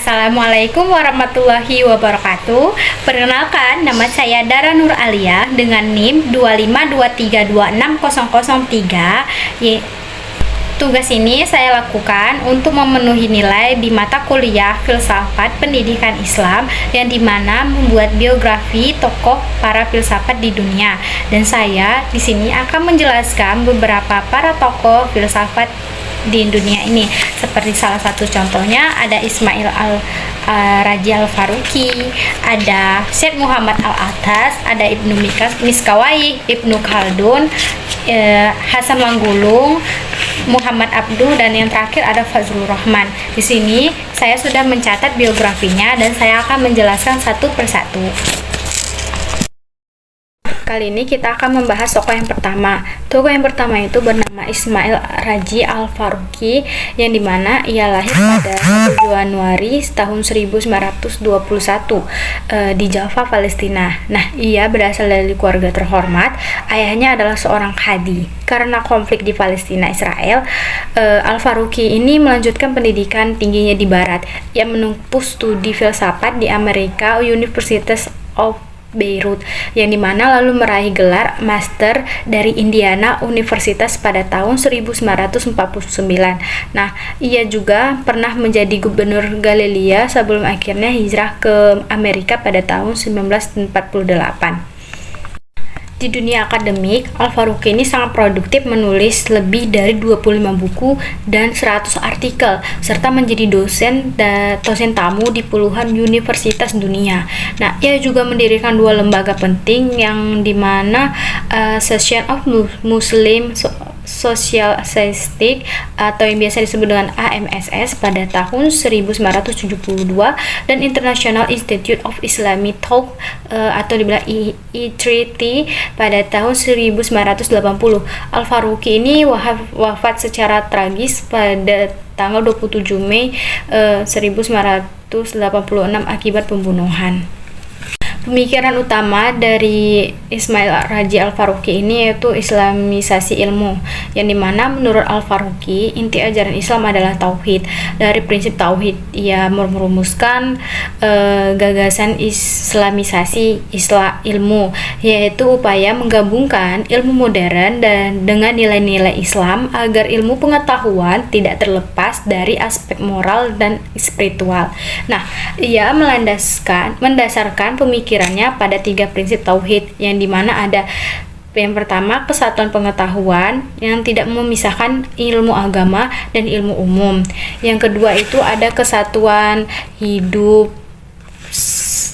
Assalamualaikum warahmatullahi wabarakatuh. Perkenalkan, nama saya Dara Nur Alia dengan NIM 252326003. Tugas ini saya lakukan untuk memenuhi nilai di mata kuliah Filsafat Pendidikan Islam, yang dimana membuat biografi tokoh para filsafat di dunia. Dan saya di sini akan menjelaskan beberapa para tokoh filsafat di dunia ini. Seperti salah satu contohnya ada Ismail Raji Al-Faruqi, ada Syed Muhammad Al-Attas, ada Ibnu Miskawayh, Ibnu Khaldun, Hasan Manggulung, Muhammad Abduh, dan yang terakhir ada Fazlur Rahman. Di sini saya sudah mencatat biografinya dan saya akan menjelaskan satu persatu. Kali ini kita akan membahas tokoh yang pertama. Tokoh yang pertama itu bernama Ismail Raji Al-Faruqi, yang dimana ia lahir pada 1 Januari tahun 1921 di Java, Palestina. Nah, ia berasal dari keluarga terhormat. Ayahnya adalah seorang qadhi. Karena konflik di Palestina Israel, Al-Faruqi ini melanjutkan pendidikan tingginya di Barat. Ia menempuh studi filsafat di Amerika University of Beirut, yang dimana lalu meraih gelar master dari Indiana Universitas pada tahun 1949. Nah, ia juga pernah menjadi gubernur Galilea sebelum akhirnya hijrah ke Amerika pada tahun 1948. Di dunia akademik, Al-Faruqi ini sangat produktif, menulis lebih dari 25 buku dan 100 artikel, serta menjadi dosen tamu di puluhan universitas dunia. Nah, ia juga mendirikan 2 lembaga penting, yang dimana Association of Muslim Social Statistics atau yang biasa disebut dengan AMSS pada tahun 1972, dan International Institute of Islamic Thought atau dibilang IIT pada tahun 1980. Al-Faruqi ini wafat secara tragis pada tanggal 27 Mei 1986 akibat pembunuhan. Pemikiran utama dari Ismail Raji Al-Faruqi ini yaitu Islamisasi ilmu, yang dimana menurut Al-Faruqi inti ajaran Islam adalah tauhid. Dari prinsip tauhid ia merumuskan gagasan Islamisasi ilmu, yaitu upaya menggabungkan ilmu modern dan dengan nilai-nilai Islam agar ilmu pengetahuan tidak terlepas dari aspek moral dan spiritual. Nah, ia mendasarkan pemikirannya pada 3 prinsip tauhid, yang dimana ada yang pertama kesatuan pengetahuan yang tidak memisahkan ilmu agama dan ilmu umum. Yang kedua itu ada kesatuan hidup,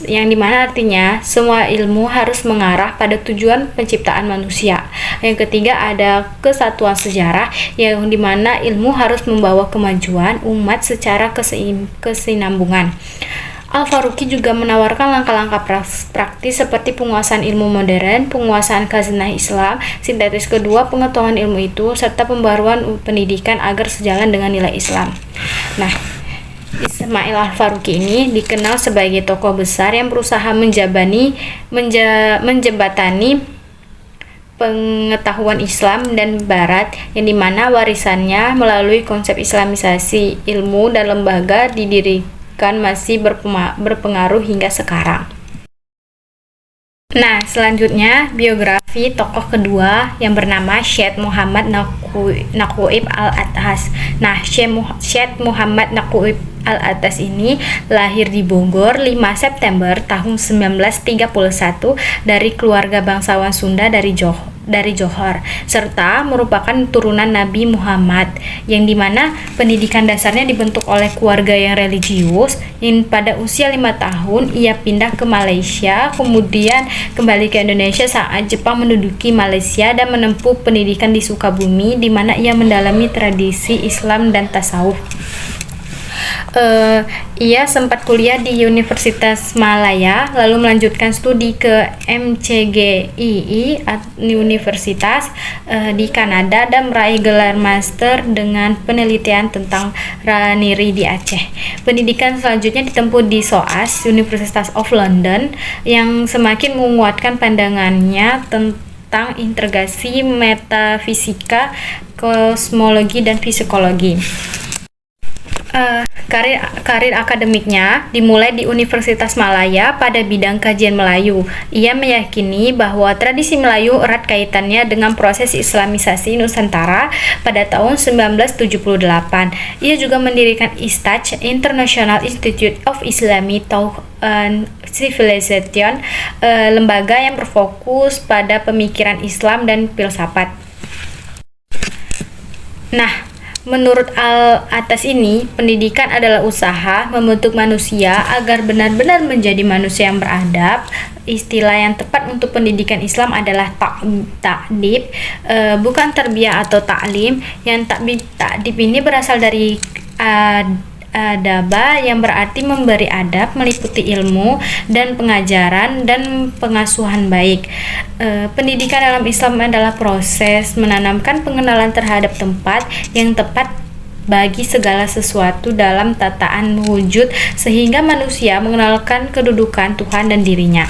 yang dimana artinya semua ilmu harus mengarah pada tujuan penciptaan manusia. Yang ketiga ada kesatuan sejarah, yang dimana ilmu harus membawa kemajuan umat secara kesinambungan. Al-Faruqi juga menawarkan langkah-langkah praktis seperti penguasaan ilmu modern, penguasaan khazanah Islam, sintesis kedua pengetahuan ilmu itu, serta pembaruan pendidikan agar sejalan dengan nilai Islam. Nah, Ismail Al-Faruqi ini dikenal sebagai tokoh besar yang berusaha menjembatani pengetahuan Islam dan Barat, yang dimana warisannya melalui konsep Islamisasi ilmu dan lembaga masih berpengaruh hingga sekarang. Nah, selanjutnya biografi tokoh kedua yang bernama Syed Muhammad Naqib Al-Attas. Nah, Syed Muhammad Naqib Al-Attas ini lahir di Bogor 5 September tahun 1931 dari keluarga bangsawan Sunda dari Johor, serta merupakan turunan Nabi Muhammad, yang dimana pendidikan dasarnya dibentuk oleh keluarga yang religius. Yang pada usia 5 tahun ia pindah ke Malaysia, kemudian kembali ke Indonesia saat Jepang menduduki Malaysia, dan menempuh pendidikan di Sukabumi, di mana ia mendalami tradisi Islam dan tasawuf. Ia sempat kuliah di Universitas Malaya, lalu melanjutkan studi ke MCGII Universitas di Kanada, dan meraih gelar master dengan penelitian tentang raniri di Aceh. Pendidikan selanjutnya ditempuh di SOAS University of London, yang semakin menguatkan pandangannya tentang integrasi metafisika, kosmologi, dan psikologi. Karir akademiknya dimulai di Universitas Malaya pada bidang kajian Melayu. Ia meyakini bahwa tradisi Melayu erat kaitannya dengan proses Islamisasi Nusantara pada tahun 1978. Ia juga mendirikan IISTAJ, International Institute of Islamic Thought and Civilization, lembaga yang berfokus pada pemikiran Islam dan filsafat. Nah, menurut atas ini, pendidikan adalah usaha membentuk manusia agar benar-benar menjadi manusia yang beradab. Istilah yang tepat untuk pendidikan Islam adalah ta'dib, bukan tarbiyah atau ta'lim. Yang ta'dib ini berasal dari adaba yang berarti memberi adab, meliputi ilmu dan pengajaran dan pengasuhan baik. Pendidikan dalam Islam adalah proses menanamkan pengenalan terhadap tempat yang tepat bagi segala sesuatu dalam tataan wujud sehingga manusia mengenalkan kedudukan Tuhan dan dirinya.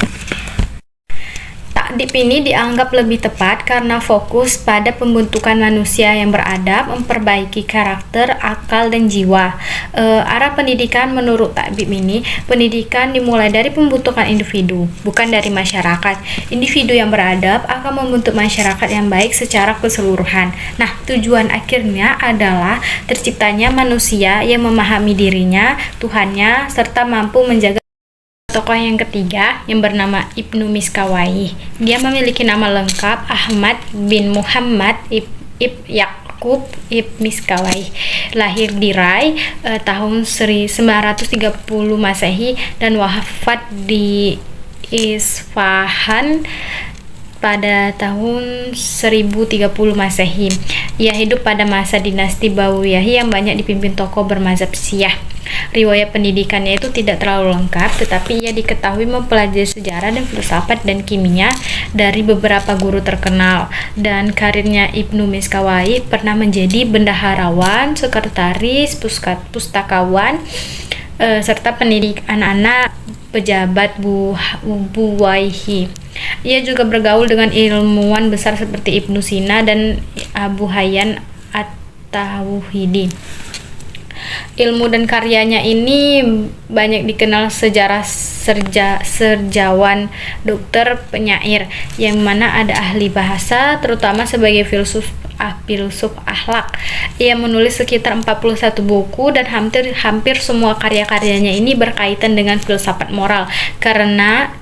Ta'dib ini dianggap lebih tepat karena fokus pada pembentukan manusia yang beradab, memperbaiki karakter, akal, dan jiwa. Arah pendidikan menurut ta'dib ini, pendidikan dimulai dari pembentukan individu, bukan dari masyarakat. Individu yang beradab akan membentuk masyarakat yang baik secara keseluruhan. Nah, tujuan akhirnya adalah terciptanya manusia yang memahami dirinya, Tuhannya, serta mampu menjaga. Tokoh yang ketiga yang bernama Ibnu Miskawayh. Dia memiliki nama lengkap Ahmad bin Muhammad Ibn Yaqub Ibn Miskawayh. Lahir di Rai tahun 1930 Masehi dan wafat di Isfahan pada tahun 1030 Masehi. Ia hidup pada masa dinasti Bawiyah yang banyak dipimpin tokoh bermazhab Syiah. Riwayat pendidikannya itu tidak terlalu lengkap, tetapi ia diketahui mempelajari sejarah dan filsafat dan kimia dari beberapa guru terkenal. Dan karirnya Ibnu Miskawayh pernah menjadi bendaharawan, sekretaris, pustakawan, serta pendidik anak-anak pejabat Buwayhi. Ia juga bergaul dengan ilmuwan besar seperti Ibnu Sina dan Abu Hayyan At-Tauhidi. Ilmu dan karyanya ini banyak dikenal sejarah serjawan, dokter, penyair, yang mana ada ahli bahasa, terutama sebagai filsuf akhlak. Ia menulis sekitar 41 buku dan hampir semua karya-karyanya ini berkaitan dengan filsafat moral. Karena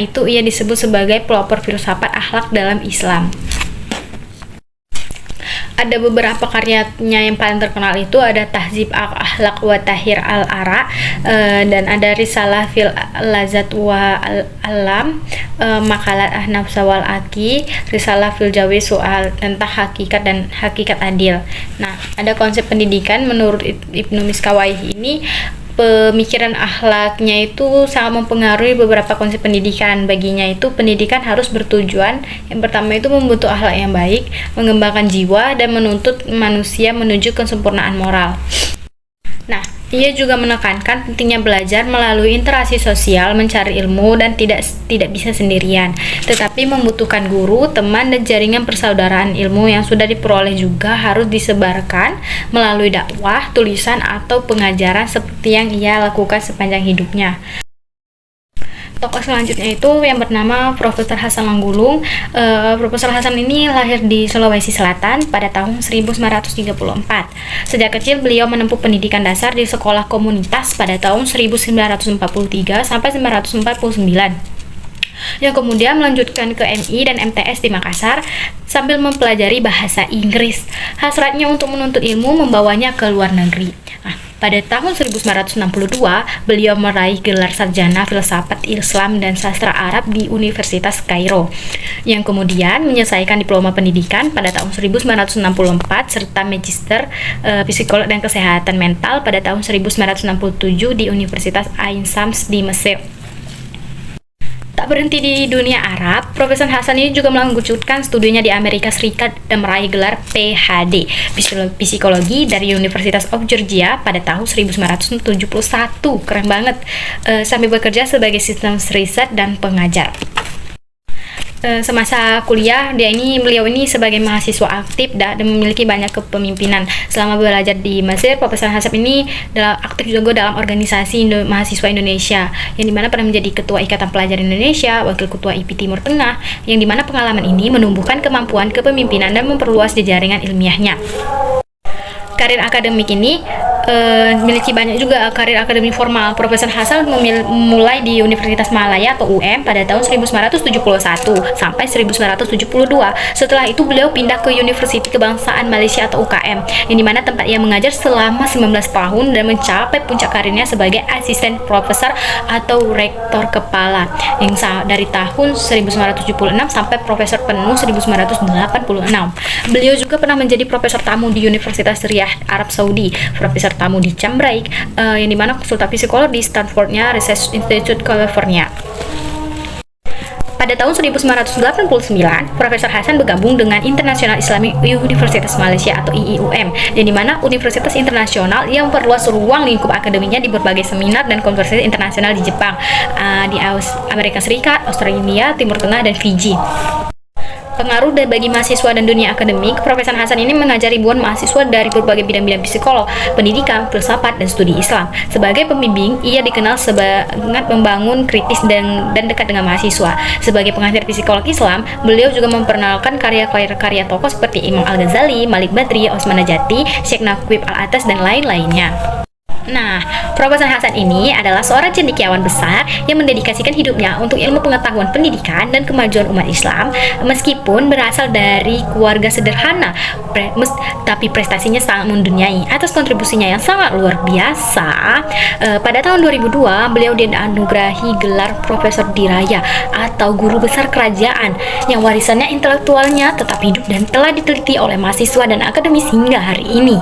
itu ia disebut sebagai pelopor filsafat akhlak dalam Islam. Ada beberapa karyanya yang paling terkenal itu ada Tahzib Akhlaq wa Tahir al-Ara, dan ada Risalah fil Lazat wa Alam, Makalat Ahnaf Sawal Aki, Risalah fil Jawi Soal tentang hakikat dan hakikat adil. Nah, ada konsep pendidikan menurut Ibnu Miskawayh ini. Pemikiran akhlaknya itu sangat mempengaruhi beberapa konsep pendidikan. Baginya itu pendidikan harus bertujuan. Yang pertama itu membentuk akhlak yang baik, mengembangkan jiwa, dan menuntut manusia menuju kesempurnaan moral. Nah, ia juga menekankan pentingnya belajar melalui interaksi sosial, mencari ilmu, dan tidak bisa sendirian, tetapi membutuhkan guru, teman, dan jaringan persaudaraan ilmu yang sudah diperoleh juga harus disebarkan melalui dakwah, tulisan, atau pengajaran seperti yang ia lakukan sepanjang hidupnya. Tokoh selanjutnya itu yang bernama Profesor Hasan Manggulung. Profesor Hasan ini lahir di Sulawesi Selatan pada tahun 1934. Sejak kecil beliau menempuh pendidikan dasar di sekolah komunitas pada tahun 1943 sampai 1949. Yang kemudian melanjutkan ke MI dan MTS di Makassar sambil mempelajari bahasa Inggris. Hasratnya untuk menuntut ilmu membawanya ke luar negeri. Pada tahun 1962, beliau meraih gelar sarjana filsafat Islam dan sastra Arab di Universitas Kairo, yang kemudian menyelesaikan diploma pendidikan pada tahun 1964 serta magister psikolog dan kesehatan mental pada tahun 1967 di Universitas Ain Shams di Mesir. Tak berhenti di dunia Arab, Profesor Hasan ini juga melanjutkan studinya di Amerika Serikat dan meraih gelar PhD psikologi dari University of Georgia pada tahun 1971. Keren banget. Sambil bekerja sebagai sistem riset dan pengajar. semasa kuliah beliau ini sebagai mahasiswa aktif dan memiliki banyak kepemimpinan. Selama belajar di Mesir, Profesor Hasan ini aktif juga dalam organisasi mahasiswa Indonesia, yang dimana pernah menjadi Ketua Ikatan Pelajar Indonesia, Wakil Ketua IP Timur Tengah, yang dimana pengalaman ini menumbuhkan kemampuan kepemimpinan dan memperluas jaringan ilmiahnya. Karir akademik ini memiliki banyak juga karir akademik formal. Profesor Hasan memulai di Universitas Malaya atau UM pada tahun 1971 sampai 1972. Setelah itu beliau pindah ke Universiti Kebangsaan Malaysia atau UKM, yang dimana tempat ia mengajar selama 19 tahun dan mencapai puncak karirnya sebagai asisten profesor atau rektor kepala yang dari tahun 1976 sampai profesor penuh 1986. Beliau juga pernah menjadi profesor tamu di Universitas Riyadh, Arab Saudi, profesor tamu di Cambridge, yang dimana konsultan psikolog di Stanfordnya Research Institute California. Pada tahun 1989, Profesor Hasan bergabung dengan International Islamic Universitas Malaysia atau IIUM, yang dimana universitas internasional yang memperluas ruang lingkup akademiknya di berbagai seminar dan konferensi internasional di Jepang, di Amerika Serikat, Australia, Timur Tengah, dan Fiji. Pengaruh bagi mahasiswa dan dunia akademik, Profesor Hasan ini mengajar ribuan mahasiswa dari berbagai bidang-bidang psikolog, pendidikan, filsafat, dan studi Islam. Sebagai pembimbing, ia dikenal sangat membangun kritis dan dekat dengan mahasiswa. Sebagai pengajar psikolog Islam, beliau juga memperkenalkan karya-karya tokoh seperti Imam Al-Ghazali, Malik Badri, Osman Najati, Syekh Naqib Al-Atas, dan lain-lainnya. Nah, Profesor Hasan ini adalah seorang cendekiawan besar yang mendedikasikan hidupnya untuk ilmu pengetahuan pendidikan dan kemajuan umat Islam. Meskipun berasal dari keluarga sederhana, tapi prestasinya sangat mendunia. Atas kontribusinya yang sangat luar biasa, pada tahun 2002 beliau dianugerahi gelar Profesor Diraya atau Guru Besar Kerajaan, yang warisannya intelektualnya tetap hidup dan telah diteliti oleh mahasiswa dan akademis hingga hari ini.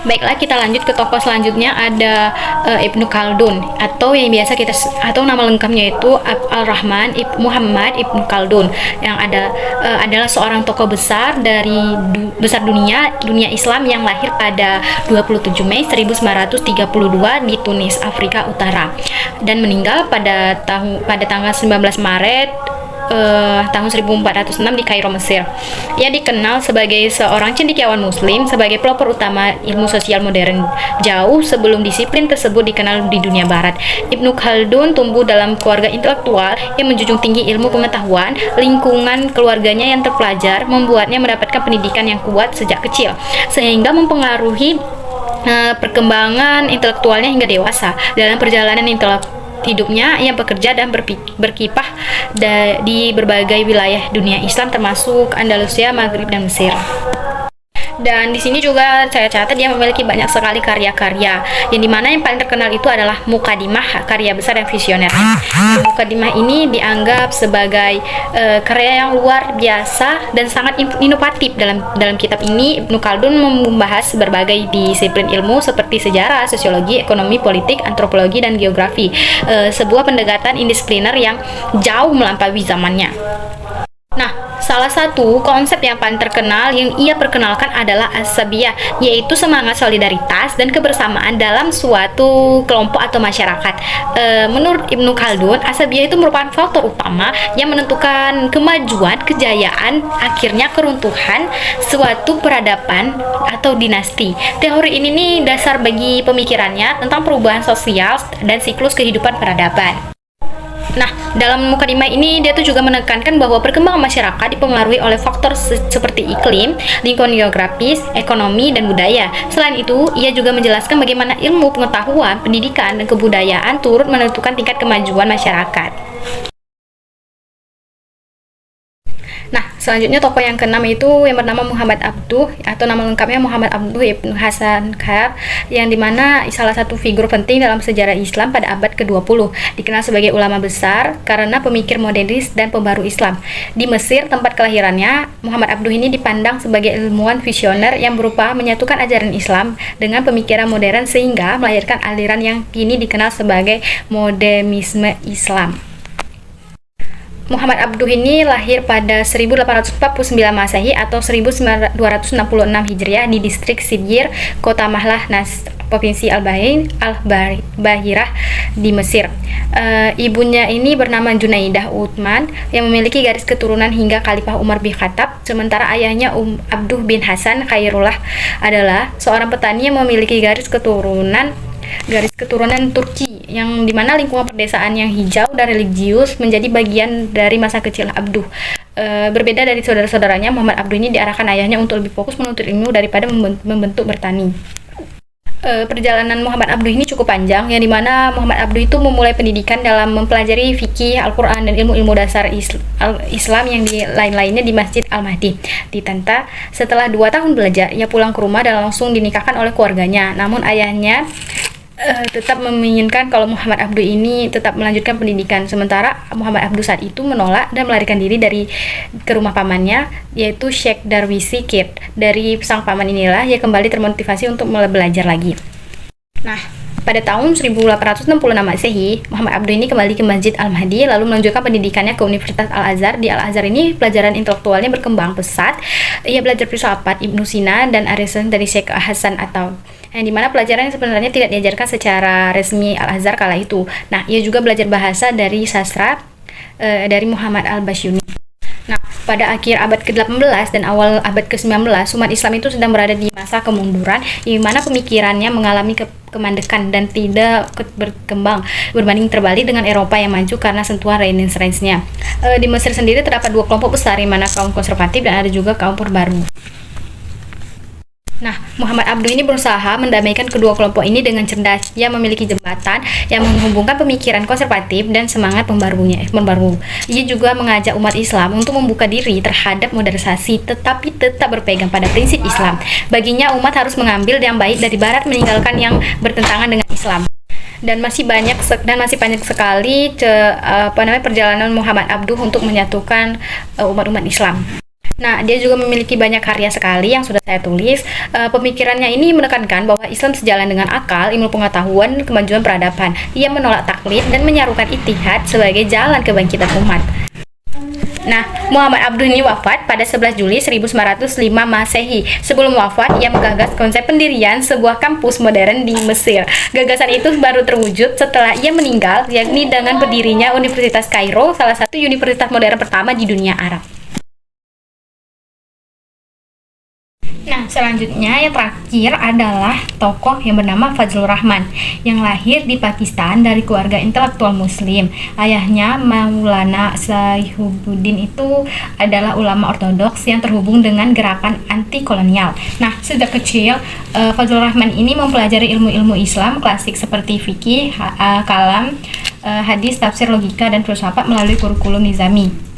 Baiklah, kita lanjut ke tokoh selanjutnya, ada Ibnu Khaldun atau yang biasa atau nama lengkapnya itu Al-Rahman Muhammad Ibnu Khaldun, yang adalah seorang tokoh besar dari dunia Islam yang lahir pada 27 Mei 1932 di Tunis, Afrika Utara, dan meninggal pada tanggal 19 Maret tahun 1406 di Kairo, Mesir. Ia dikenal sebagai seorang cendekiawan muslim, sebagai pelopor utama ilmu sosial modern jauh sebelum disiplin tersebut dikenal di dunia barat. Ibnu Khaldun tumbuh dalam keluarga intelektual yang menjunjung tinggi ilmu pengetahuan. Lingkungan keluarganya yang terpelajar membuatnya mendapatkan pendidikan yang kuat sejak kecil, sehingga mempengaruhi perkembangan intelektualnya hingga dewasa. Dalam perjalanan hidupnya, ia bekerja dan berkiprah di berbagai wilayah dunia Islam termasuk Andalusia, Maghrib, dan Mesir. Dan di sini juga saya catat dia memiliki banyak sekali karya-karya, yang dimana yang paling terkenal itu adalah Mukadimah, karya besar dan visioner. Mukadimah ini dianggap sebagai karya yang luar biasa dan sangat inovatif. Dalam kitab ini Ibnu Khaldun membahas berbagai disiplin ilmu seperti sejarah, sosiologi, ekonomi, politik, antropologi, dan geografi, sebuah pendekatan indisipliner yang jauh melampaui zamannya. Nah, salah satu konsep yang paling terkenal yang ia perkenalkan adalah asabiyah, yaitu semangat solidaritas dan kebersamaan dalam suatu kelompok atau masyarakat. Menurut Ibnu Khaldun, asabiyah itu merupakan faktor utama yang menentukan kemajuan, kejayaan, akhirnya keruntuhan suatu peradaban atau dinasti. Teori ini nih dasar bagi pemikirannya tentang perubahan sosial dan siklus kehidupan peradaban. Nah, dalam mukadimah ini dia tuh juga menekankan bahwa perkembangan masyarakat dipengaruhi oleh faktor seperti iklim, lingkungan geografis, ekonomi, dan budaya. Selain itu, ia juga menjelaskan bagaimana ilmu pengetahuan, pendidikan, dan kebudayaan turut menentukan tingkat kemajuan masyarakat. Nah, selanjutnya tokoh yang keenam itu yang bernama Muhammad Abduh, atau nama lengkapnya Muhammad Abduh Ibnu Hasan Khair, yang dimana salah satu figur penting dalam sejarah Islam pada abad ke-20. Dikenal sebagai ulama besar karena pemikir modernis dan pembaru Islam. Di Mesir, tempat kelahirannya, Muhammad Abduh ini dipandang sebagai ilmuwan visioner yang berusaha menyatukan ajaran Islam dengan pemikiran modern sehingga melahirkan aliran yang kini dikenal sebagai modernisme Islam. Muhammad Abduh ini lahir pada 1849 Masehi atau 1266 Hijriah di distrik Sibir, kota Mahlah, provinsi Al-Bahirah di Mesir. Ibunya ini bernama Junaidah Uthman yang memiliki garis keturunan hingga Khalifah Umar bin Khattab, sementara ayahnya Abduh bin Hasan Khairullah adalah seorang petani yang memiliki garis keturunan Turki, yang dimana lingkungan pedesaan yang hijau dan religius menjadi bagian dari masa kecil Abduh. Berbeda dari saudara-saudaranya, Muhammad Abduh ini diarahkan ayahnya untuk lebih fokus menuntut ilmu daripada membentuk bertani. Perjalanan Muhammad Abduh ini cukup panjang, yang dimana Muhammad Abduh itu memulai pendidikan dalam mempelajari fikih, Al-Quran, dan ilmu-ilmu dasar Islam yang lain-lainnya di Masjid Al-Mahdi di Tanta. Setelah 2 tahun belajar, ia pulang ke rumah dan langsung dinikahkan oleh keluarganya. Namun ayahnya tetap menginginkan kalau Muhammad Abduh ini tetap melanjutkan pendidikan, sementara Muhammad Abduh saat itu menolak dan melarikan diri ke rumah pamannya, yaitu Sheikh Darwisi Kid. Dari sang paman inilah ia kembali termotivasi untuk belajar lagi. Nah, pada tahun 1866 Masehi, Muhammad Abduh ini kembali ke Masjid Al-Mahdi lalu melanjutkan pendidikannya ke Universitas Al-Azhar. Di Al-Azhar ini pelajaran intelektualnya berkembang pesat. Ia belajar filsafat Ibnu Sina dan Aristoteles dari Syekh Hasan atau yang dimana pelajaran yang sebenarnya tidak diajarkan secara resmi Al-Azhar kala itu. Nah, ia juga belajar bahasa dari sastra dari Muhammad Al-Basyuni. Nah, pada akhir abad ke-18 dan awal abad ke-19, umat Islam itu sedang berada di masa kemunduran, di mana pemikirannya mengalami kemandekan dan tidak berkembang berbanding terbalik dengan Eropa yang maju karena sentuhan Renaissance-nya. Di Mesir sendiri terdapat 2 kelompok besar, di mana kaum konservatif dan ada juga kaum perbaru. Nah, Muhammad Abduh ini berusaha mendamaikan kedua kelompok ini dengan cerdas. Ia memiliki jembatan yang menghubungkan pemikiran konservatif dan semangat pembaru. Ia juga mengajak umat Islam untuk membuka diri terhadap modernisasi, tetapi tetap berpegang pada prinsip Islam. Baginya, umat harus mengambil yang baik dari Barat, meninggalkan yang bertentangan dengan Islam. Dan masih banyak sekali perjalanan Muhammad Abduh untuk menyatukan umat-umat Islam. Nah, dia juga memiliki banyak karya sekali yang sudah saya tulis. Pemikirannya ini menekankan bahwa Islam sejalan dengan akal, ilmu pengetahuan, kemajuan peradaban. Ia menolak taklid dan menyerukan ittihad sebagai jalan kebangkitan umat. Nah, Muhammad Abduh ini wafat pada 11 Juli 1905 Masehi. Sebelum wafat, ia menggagas konsep pendirian sebuah kampus modern di Mesir. Gagasan itu baru terwujud setelah ia meninggal, yakni dengan berdirinya Universitas Kairo, salah satu universitas modern pertama di dunia Arab. Nah, selanjutnya yang terakhir adalah tokoh yang bernama Fazlur Rahman yang lahir di Pakistan dari keluarga intelektual muslim. Ayahnya Maulana Saihubuddin itu adalah ulama ortodoks yang terhubung dengan gerakan anti kolonial. Nah, sejak kecil Fazlur Rahman ini mempelajari ilmu-ilmu Islam klasik seperti fikih, kalam, hadis, tafsir, logika, dan filsafat melalui kurikulum nizami.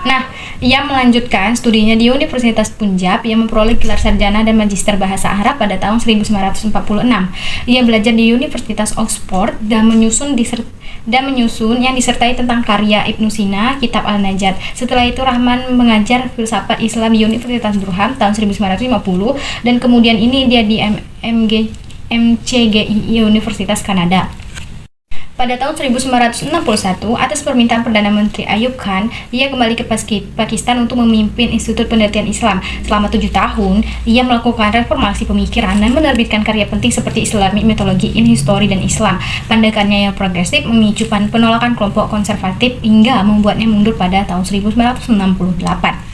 Nah, ia melanjutkan studinya di Universitas Punjab yang memperoleh gelar sarjana dan magister bahasa Arab pada tahun 1946. Ia belajar di Universitas Oxford dan menyusun yang disertai tentang karya Ibnu Sina, Kitab Al-Najat. Setelah itu Rahman mengajar filsafat Islam di Universitas Durham tahun 1950 dan kemudian ini dia di MCGI Universitas Kanada. Pada tahun 1961, atas permintaan Perdana Menteri Ayub Khan, ia kembali ke Pakistan untuk memimpin Institut Penelitian Islam. Selama 7 tahun, ia melakukan reformasi pemikiran dan menerbitkan karya penting seperti Islamic Methodology in History dan Islam. Pandangannya yang progresif memicu penolakan kelompok konservatif hingga membuatnya mundur pada tahun 1968.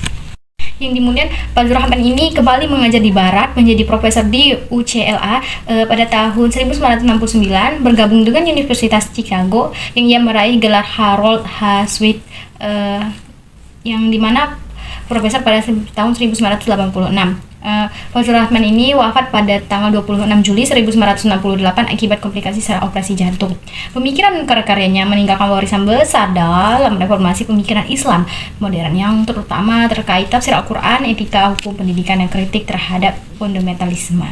Yang kemudian Fazlur Rahman ini kembali mengajar di Barat, menjadi profesor di UCLA pada tahun 1969, bergabung dengan Universitas Chicago yang ia meraih gelar Harold H. Sweet yang dimana profesor pada tahun 1986. Fazlur Rahman ini wafat pada tanggal 26 Juli 1968 akibat komplikasi setelah operasi jantung. Pemikiran karya-karyanya meninggalkan warisan besar dalam reformasi pemikiran Islam modern yang terutama terkait tafsir Al-Quran, etika, hukum, pendidikan, dan kritik terhadap fundamentalisme.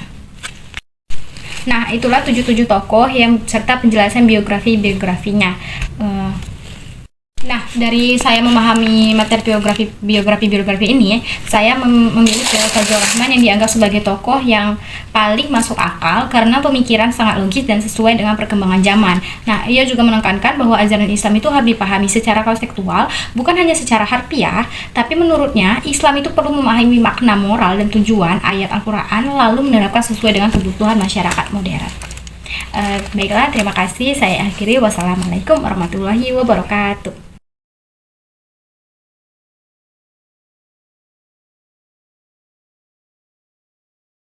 Nah, itulah 77 tokoh yang serta penjelasan biografinya. Nah, dari saya memahami materi biografi ini, saya memilih Kiai Fazlur Rahman yang dianggap sebagai tokoh yang paling masuk akal karena pemikiran sangat logis dan sesuai dengan perkembangan zaman. Nah, ia juga menekankan bahwa ajaran Islam itu harus dipahami secara konseptual, bukan hanya secara harfiah, tapi menurutnya Islam itu perlu memahami makna moral dan tujuan ayat Al-Quran lalu menerapkan sesuai dengan kebutuhan masyarakat modern. Baiklah, terima kasih. Saya akhiri. Wassalamualaikum warahmatullahi wabarakatuh.